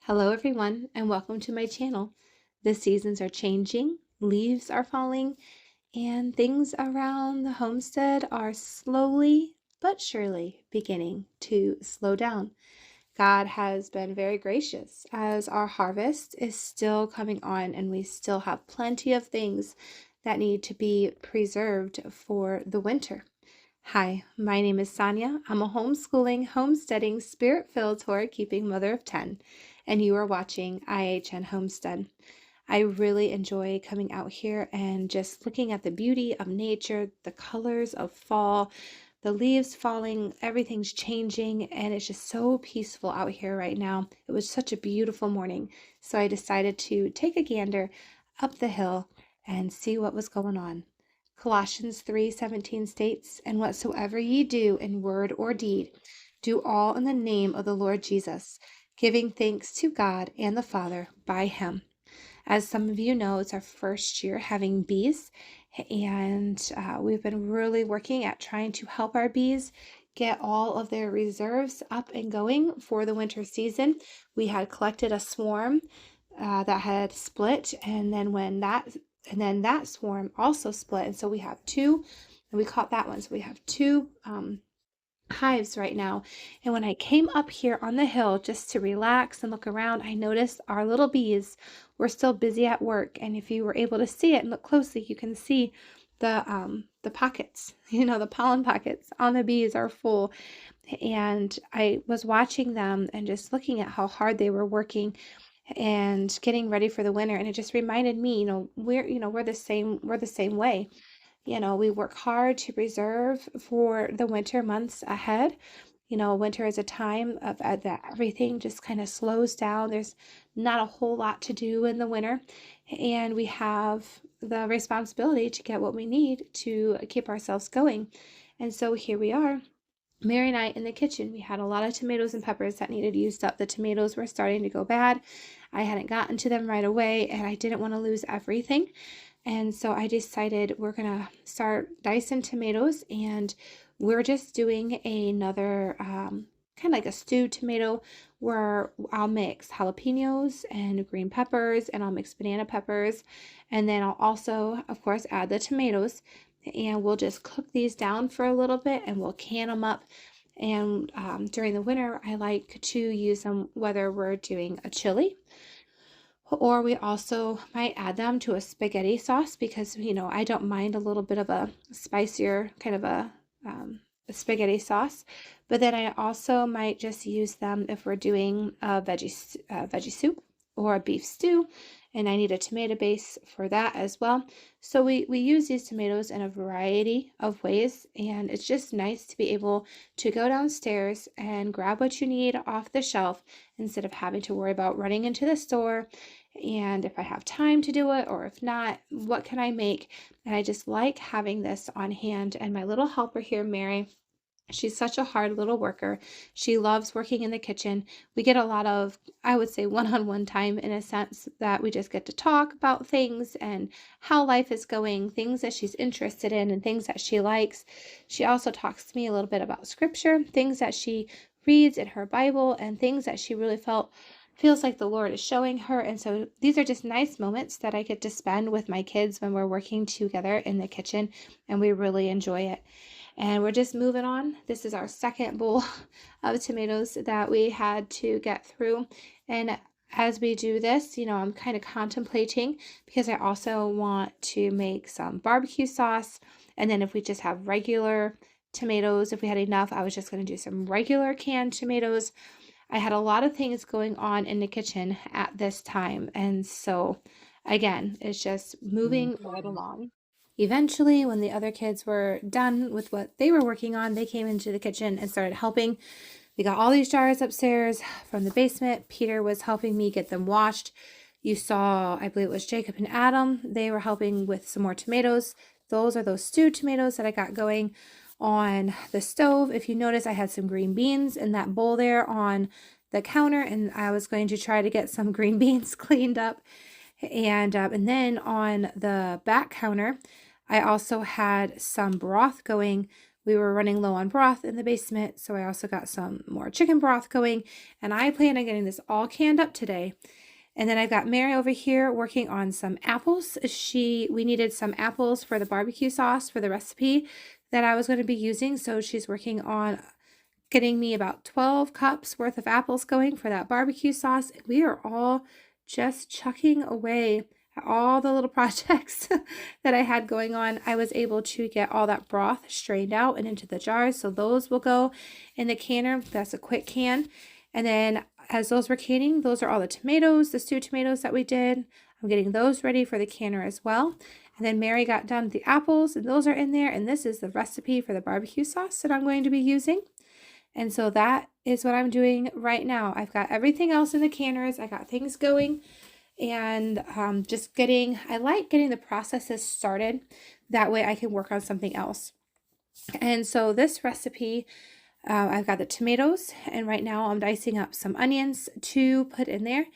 Hello everyone and welcome to my channel. The seasons are changing, leaves are falling, and things around the homestead are slowly but surely beginning to slow down. God has been very gracious as our harvest is still coming on and we still have plenty of things that need to be preserved for the winter. Hi, my name is Sonia. I'm a homeschooling, homesteading, spirit-filled Torah-keeping mother of 10, and you are watching IHN Homestead. I really enjoy coming out here and just looking at the beauty of nature, the colors of fall, the leaves falling, everything's changing, and it's just so peaceful out here right now. It was such a beautiful morning, so I decided to take a gander up the hill and see what was going on. Colossians 3:17 states, "And whatsoever ye do in word or deed, do all in the name of the Lord Jesus, giving thanks to God and the Father by him." As some of you know, it's our first year having bees, and we've been really working at trying to help our bees get all of their reserves up and going for the winter season. We had collected a swarm that had split, and then that swarm also split, and so we have two, and we caught that one. So we have two hives right now. And when I came up here on the hill just to relax and look around, I noticed our little bees were still busy at work. And if you were able to see it and look closely, you can see the pockets, the pollen pockets on the bees are full. And I was watching them and just looking at how hard they were working and getting ready for the winter, and it just reminded me, we're the same way. We work hard to preserve for the winter months ahead. Winter is a time of that everything just kind of slows down. There's not a whole lot to do in the winter, and we have the responsibility to get what we need to keep ourselves going. And so here we are, Mary and I in the kitchen. We had a lot of tomatoes and peppers that needed used up. The tomatoes were starting to go bad. I hadn't gotten to them right away, and I didn't want to lose everything. And so I decided we're going to start dicing tomatoes, and we're just doing another kind of like a stewed tomato where I'll mix jalapenos and green peppers, and I'll mix banana peppers, and then I'll also, of course, add the tomatoes, and we'll just cook these down for a little bit and we'll can them up. And during the winter, I like to use them whether we're doing a chili, or we also might add them to a spaghetti sauce because, I don't mind a little bit of a spicier kind of a spaghetti sauce. But then I also might just use them if we're doing a veggie soup or a beef stew, and I need a tomato base for that as well. So we use these tomatoes in a variety of ways, and it's just nice to be able to go downstairs and grab what you need off the shelf instead of having to worry about running into the store, and if I have time to do it, or if not, what can I make? And I just like having this on hand. And my little helper here, Mary, she's such a hard little worker. She loves working in the kitchen. We get a lot of, I would say, one-on-one time, in a sense that we just get to talk about things and how life is going, things that she's interested in and things that she likes. She also talks to me a little bit about scripture, things that she reads in her Bible, and things that she really feels like the Lord is showing her. And so these are just nice moments that I get to spend with my kids when we're working together in the kitchen, and we really enjoy it. And we're just moving on. This is our second bowl of tomatoes that we had to get through. And as we do this, I'm kind of contemplating, because I also want to make some barbecue sauce. And then if we just have regular tomatoes, if we had enough, I was just going to do some regular canned tomatoes. I had a lot of things going on in the kitchen at this time. And so again, it's just moving right along. Eventually, when the other kids were done with what they were working on, they came into the kitchen and started helping. We got all these jars upstairs from the basement. Peter was helping me get them washed. You saw, I believe it was Jacob and Adam. They were helping with some more tomatoes. Those are those stewed tomatoes that I got going on the stove. If you notice, I had some green beans in that bowl there on the counter, and I was going to try to get some green beans cleaned up. And then on the back counter, I also had some broth going we were running low on broth in the basement, so I also got some more chicken broth going, and I plan on getting this all canned up today. And then I've got Mary over here working on some apples. We needed some apples for the barbecue sauce for the recipe that I was going to be using, so she's working on getting me about 12 cups worth of apples going for that barbecue sauce. We are all just chucking away at all the little projects that I had going on. I was able to get all that broth strained out and into the jars, so those will go in the canner. That's a quick can. And then as those were canning, those are all the tomatoes, the stewed tomatoes that we did. I'm getting those ready for the canner as well. And then Mary got done with the apples, and those are in there. And this is the recipe for the barbecue sauce that I'm going to be using. And so that is what I'm doing right now. I've got everything else in the canners. I got things going, and I like getting the processes started. That way I can work on something else. And so this recipe, I've got the tomatoes, and right now I'm dicing up some onions to put in there.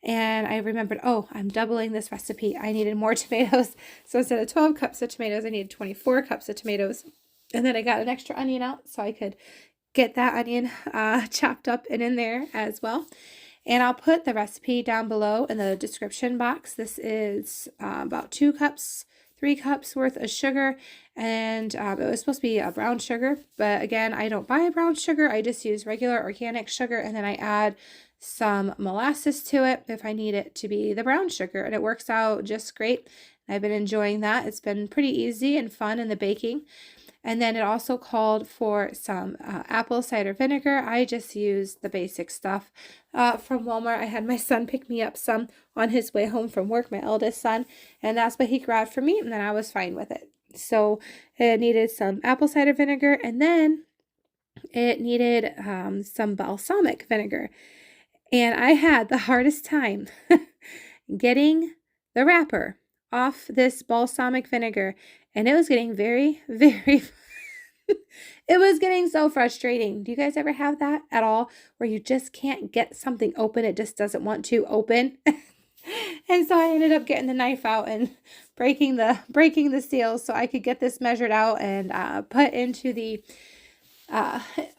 And I remembered, oh, I'm doubling this recipe. I needed more tomatoes. So instead of 12 cups of tomatoes, I needed 24 cups of tomatoes. And then I got an extra onion out so I could get that onion chopped up and in there as well. And I'll put the recipe down below in the description box. This is about 3 cups worth of sugar, and it was supposed to be a brown sugar, but again, I don't buy a brown sugar. I just use regular organic sugar, and then I add some molasses to it if I need it to be the brown sugar, and it works out just great. I've been enjoying that. It's been pretty easy and fun in the baking. And then it also called for some apple cider vinegar. I just used the basic stuff from Walmart. I had my son pick me up some on his way home from work, my eldest son, and that's what he grabbed for me, and then I was fine with it. So it needed some apple cider vinegar, and then it needed some balsamic vinegar. And I had the hardest time getting the wrapper off this balsamic vinegar, and it was getting very, very it was getting so frustrating. Do you guys ever have that at all, where you just can't get something open? It just doesn't want to open. And so I ended up getting the knife out and breaking the seal so I could get this measured out and put into the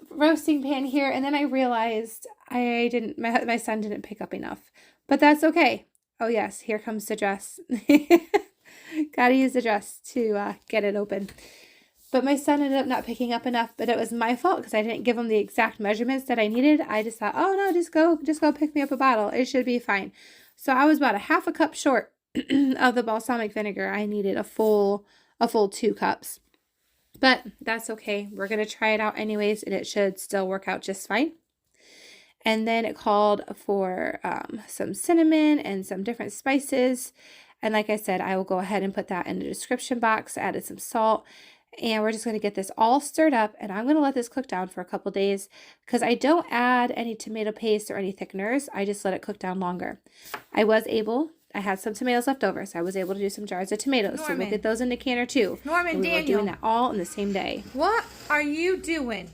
roasting pan here. And then I realized my son didn't pick up enough, but that's okay. Oh yes, here comes the dress. Gotta use the dress to get it open. But my son ended up not picking up enough, but it was my fault because I didn't give him the exact measurements that I needed. I just thought, oh no, just go pick me up a bottle. It should be fine. So I was about a half a cup short of the balsamic vinegar. I needed a full 2 cups. But that's okay. We're going to try it out anyways, and it should still work out just fine. And then it called for some cinnamon and some different spices. And like I said, I will go ahead and put that in the description box. I added some salt. And we're just going to get this all stirred up, and I'm going to let this cook down for a couple days because I don't add any tomato paste or any thickeners. I just let it cook down longer. I had some tomatoes left over, so I was able to do some jars of tomatoes. So we'll get those in the canner too. Norman, Daniel, we're doing that all in the same day. What are you doing?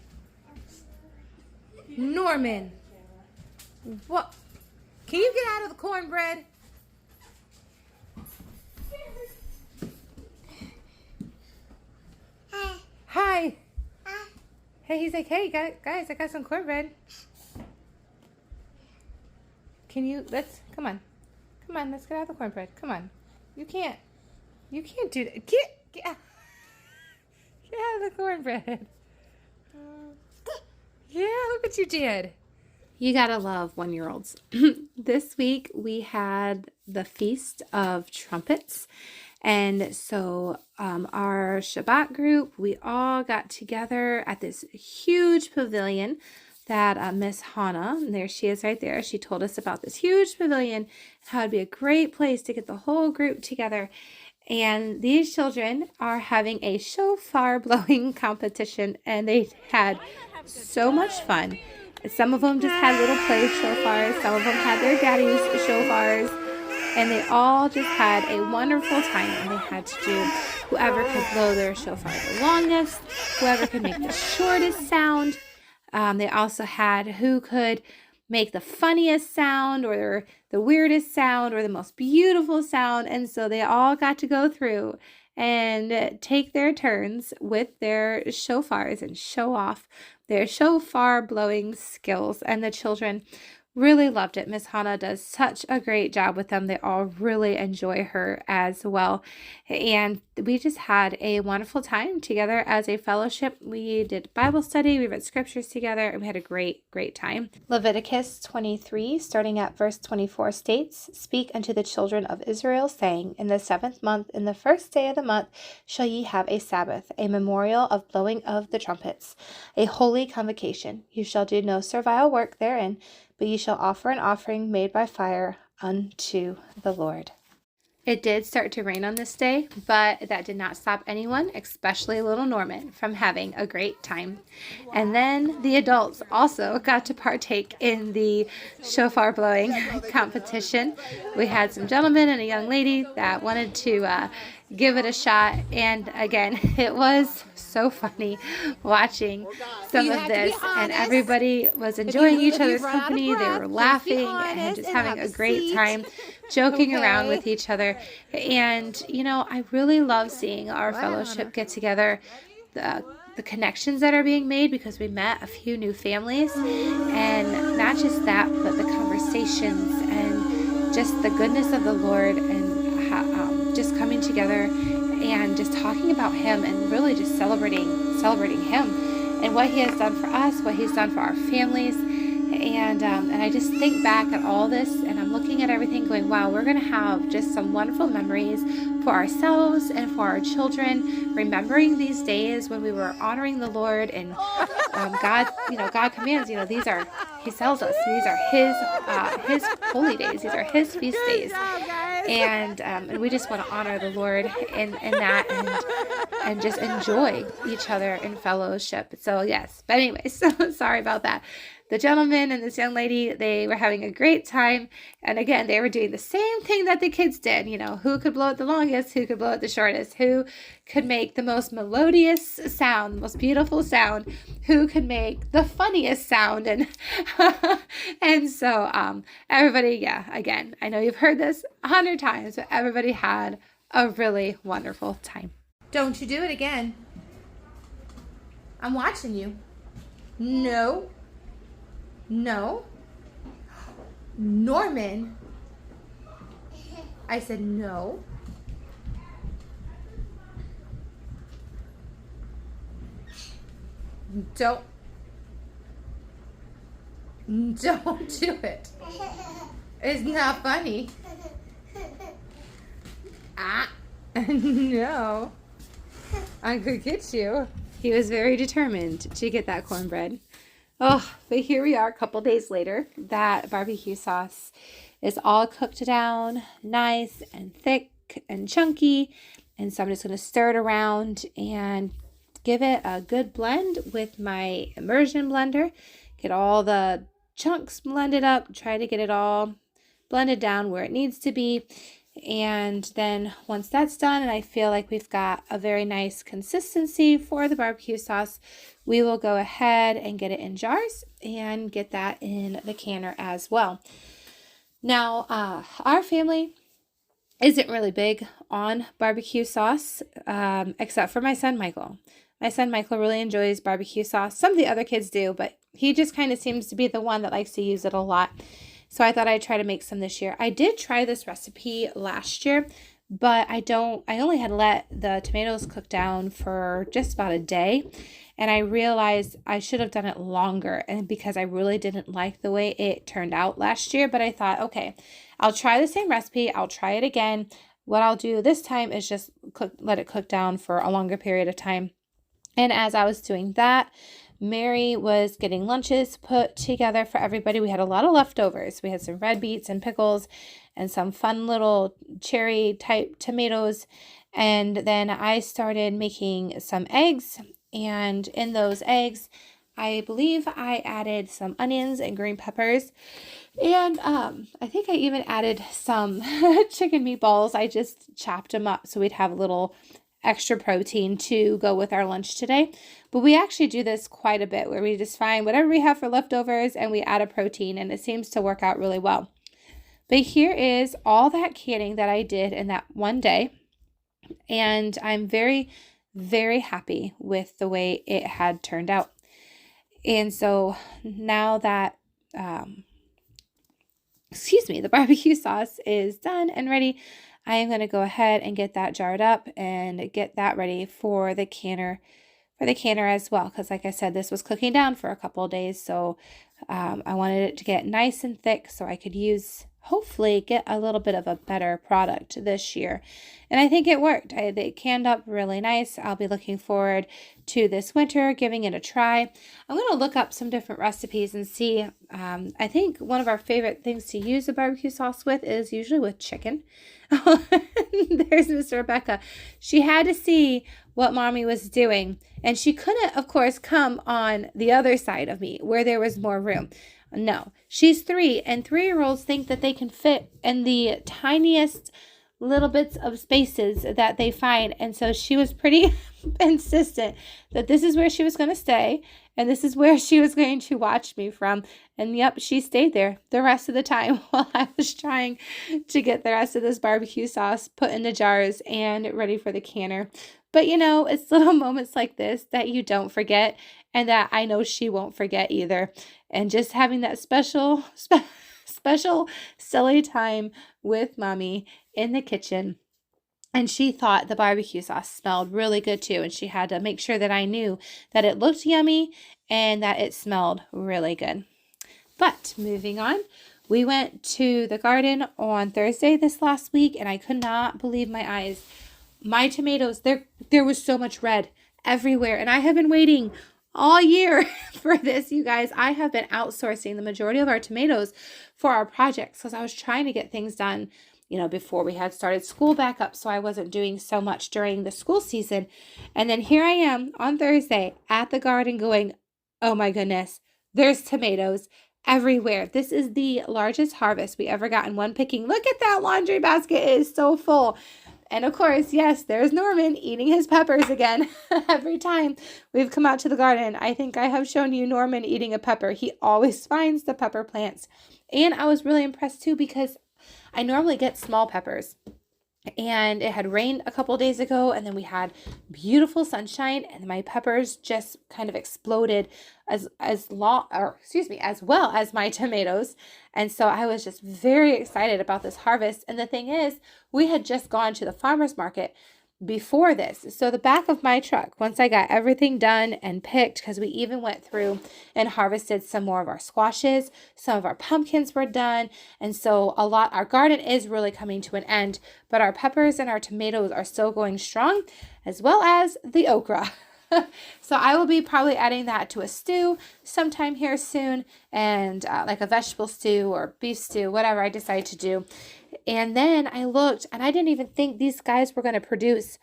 Norman, what? Can you get out of the cornbread? Hi. Hey, he's like, hey, guys, I got some cornbread. Come on, let's get out of the cornbread. Come on. You can't do that. Get out of the cornbread. Yeah, look what you did. You gotta love 1-year-olds. This week we had the Feast of Trumpets. And so our Shabbat group, we all got together at this huge pavilion that Miss Hannah, and there she is right there, she told us about this huge pavilion, how it'd be a great place to get the whole group together. And these children are having a shofar blowing competition, and they had so much fun. Some of them just had little play shofars, some of them had their daddy's shofars. And they all just had a wonderful time, and they had to do whoever could blow their shofar the longest, whoever could make the shortest sound. They also had who could make the funniest sound or the weirdest sound or the most beautiful sound. And so they all got to go through and take their turns with their shofars and show off their shofar blowing skills. And the children really loved it. Miss Hannah does such a great job with them. They all really enjoy her as well. And we just had a wonderful time together as a fellowship. We did Bible study, we read scriptures together, and we had a great time. Leviticus 23, starting at verse 24, states, "Speak unto the children of Israel, saying, In the 7th month, in the 1st day of the month, shall ye have a Sabbath, a memorial of blowing of the trumpets, a holy convocation. You shall do no servile work therein, but ye shall offer an offering made by fire unto the Lord." It did start to rain on this day, but that did not stop anyone, especially little Norman, from having a great time. And then the adults also got to partake in the shofar blowing competition. We had some gentlemen and a young lady that wanted to give it a shot. And again, it was so funny watching some of this, and everybody was enjoying each other's company. They were laughing and just having a great time, joking around with each other. And I really love seeing our fellowship get together, the connections that are being made, because we met a few new families, and not just that, but the conversations and just the goodness of the Lord, and just coming together and just talking about Him, and really just celebrating Him and what He has done for us, what He's done for our families. And I just think back at all this, and I'm looking at everything going, wow, we're going to have just some wonderful memories for ourselves and for our children, remembering these days when we were honoring the Lord. And God commands, He tells us these are His holy days, these are His feast days. And we just want to honor the Lord in that, and just enjoy each other in fellowship. So yes, but anyway, so sorry about that. The gentleman and this young lady, they were having a great time. And again, they were doing the same thing that the kids did. Who could blow it the longest, who could blow it the shortest, who could make the most melodious sound, the most beautiful sound, who could make the funniest sound. And and so everybody, again, I know you've heard this 100 times, but everybody had a really wonderful time. Don't you do it again. I'm watching you. No. Norman. I said no. Don't do it. It's not funny. No. I could get you. He was very determined to get that cornbread. Oh, but here we are a couple days later. That barbecue sauce is all cooked down, nice and thick and chunky. And so I'm just going to stir it around and give it a good blend with my immersion blender. Get all the chunks blended up, try to get it all blended down where it needs to be. And then once that's done, and I feel like we've got a very nice consistency for the barbecue sauce, we will go ahead and get it in jars and get that in the canner as well. Now, our family isn't really big on barbecue sauce, except for my son, Michael. My son, Michael, really enjoys barbecue sauce. Some of the other kids do, but he just kind of seems to be the one that likes to use it a lot. So I thought I'd try to make some this year. I did try this recipe last year, but I only had let the tomatoes cook down for just about a day. And I realized I should have done it longer, and because I really didn't like the way it turned out last year. But I thought, okay, I'll try the same recipe. I'll try it again. What I'll do this time is just let it cook down for a longer period of time. And as I was doing that, Mary was getting lunches put together for everybody. We had a lot of leftovers. We had some red beets and pickles and some fun little cherry type tomatoes. And then I started making some eggs. And in those eggs, I believe I added some onions and green peppers. And I think I even added some chicken meatballs. I just chopped them up so we'd have a little extra protein to go with our lunch today. But we actually do this quite a bit, where we just find whatever we have for leftovers and we add a protein, and it seems to work out really well. But here is all that canning that I did in that one day. And I'm very, very happy with the way it had turned out. And so now that, the barbecue sauce is done and ready, I am going to go ahead and get that jarred up and get that ready for the canner as well, because like I said, this was cooking down for a couple of days, so I wanted it to get nice and thick so I could hopefully get a little bit of a better product this year. And I think it worked. They canned up really nice. I'll be looking forward to this winter, giving it a try. I'm going to look up some different recipes and see. I think one of our favorite things to use a barbecue sauce with is usually with chicken. There's Miss Rebecca. She had to see what Mommy was doing, and she couldn't, of course, come on the other side of me where there was more room. No, she's 3, and 3-year-olds think that they can fit in the tiniest little bits of spaces that they find. And so she was pretty insistent that this is where she was going to stay, and this is where she was going to watch me from. And yep, she stayed there the rest of the time while I was trying to get the rest of this barbecue sauce put into jars and ready for the canner. But it's little moments like this that you don't forget, and that I know she won't forget either. And just having that special silly time with Mommy in the kitchen. And she thought the barbecue sauce smelled really good too. And she had to make sure that I knew that it looked yummy and that it smelled really good. But moving on, we went to the garden on Thursday this last week, and I could not believe my eyes. My tomatoes, there was so much red everywhere. And I have been waiting all year for this, you guys. I have been outsourcing the majority of our tomatoes for our projects because I was trying to get things done, before we had started school back up. So I wasn't doing so much during the school season. And then here I am on Thursday at the garden going, oh my goodness, there's tomatoes everywhere. This is the largest harvest we ever got in one picking. Look at that laundry basket. It is so full. And of course, yes, there's Norman eating his peppers again. Every time we've come out to the garden, I think I have shown you Norman eating a pepper. He always finds the pepper plants. And I was really impressed too, because I normally get small peppers. And it had rained a couple days ago, and then we had beautiful sunshine, and my peppers just kind of exploded as well as my tomatoes. And so I was just very excited about this harvest. And the thing is, we had just gone to the farmer's market before this. So the back of my truck, once I got everything done and picked, because we even went through and harvested some more of our squashes, some of our pumpkins were done. And so our garden is really coming to an end, but our peppers and our tomatoes are still going strong, as well as the okra. So I will be probably adding that to a stew sometime here soon, and like a vegetable stew or beef stew, whatever I decide to do. And then I looked, and I didn't even think these guys were going to produce.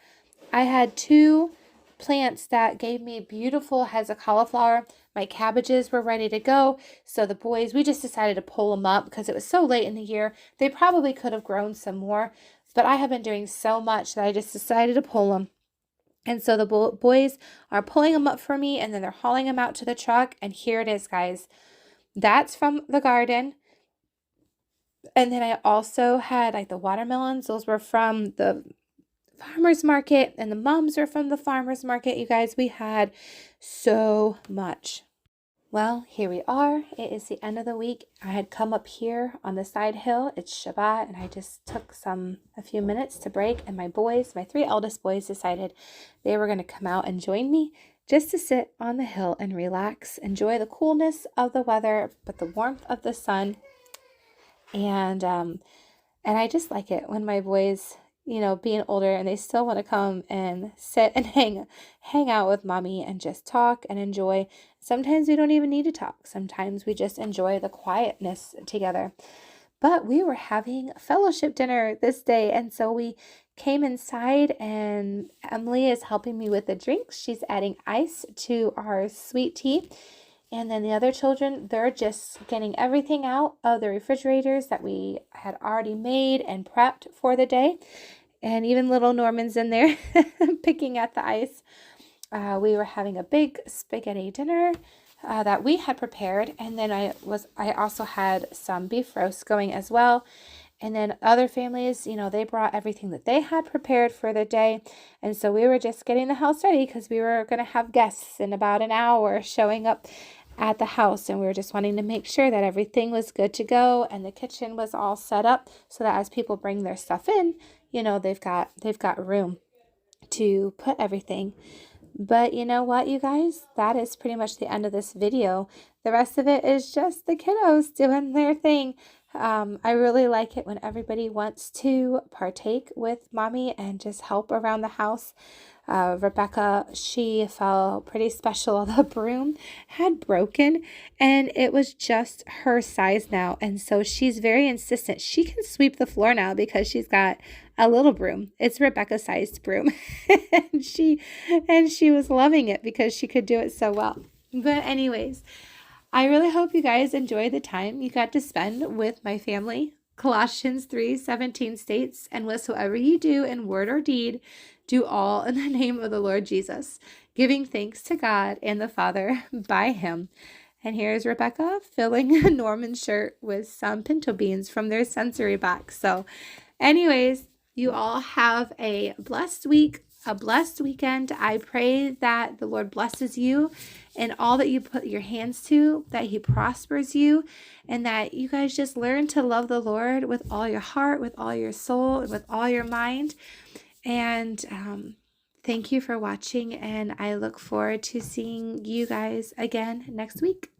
I had 2 plants that gave me beautiful heads of cauliflower. My cabbages were ready to go. So the boys, we just decided to pull them up because it was so late in the year. They probably could have grown some more, but I have been doing so much that I just decided to pull them. And so the boys are pulling them up for me, and then they're hauling them out to the truck. And here it is, guys. That's from the garden. And then I also had like the watermelons. Those were from the farmer's market, and the mums are from the farmer's market. You guys, we had so much. Well, here we are. It is the end of the week. I had come up here on the side hill. It's Shabbat, and I just took a few minutes to break. And my 3 eldest boys, decided they were going to come out and join me just to sit on the hill and relax, enjoy the coolness of the weather, but the warmth of the sun. And I just like it when my boys, being older, and they still want to come and sit and hang out with Mommy and just talk and enjoy. Sometimes we don't even need to talk. Sometimes we just enjoy the quietness together. But we were having fellowship dinner this day, and so we came inside, and Emily is helping me with the drinks. She's adding ice to our sweet tea. And then the other children, they're just getting everything out of the refrigerators that we had already made and prepped for the day. And even little Norman's in there picking at the ice. We were having a big spaghetti dinner that we had prepared. And then I also had some beef roast going as well. And then other families, they brought everything that they had prepared for the day. And so we were just getting the house ready because we were going to have guests in about an hour showing up at the house. And we were just wanting to make sure that everything was good to go and the kitchen was all set up so that as people bring their stuff in, they've got room to put everything. But you know what, you guys? That is pretty much the end of this video. The rest of it is just the kiddos doing their thing. I really like it when everybody wants to partake with mommy and just help around the house. Rebecca, she felt pretty special. The broom had broken and it was just her size now. And so she's very insistent. She can sweep the floor now because she's got a little broom. It's Rebecca's sized broom. and she was loving it because she could do it so well. But anyways, I really hope you guys enjoyed the time you got to spend with my family. Colossians 3:17 states, and whatsoever you do in word or deed, do all in the name of the Lord Jesus, giving thanks to God and the Father by him. And here's Rebecca filling Norman's shirt with some pinto beans from their sensory box. So anyways, you all have a blessed week, a blessed weekend. I pray that the Lord blesses you in all that you put your hands to, that he prospers you, and that you guys just learn to love the Lord with all your heart, with all your soul, and with all your mind. And thank you for watching, and I look forward to seeing you guys again next week.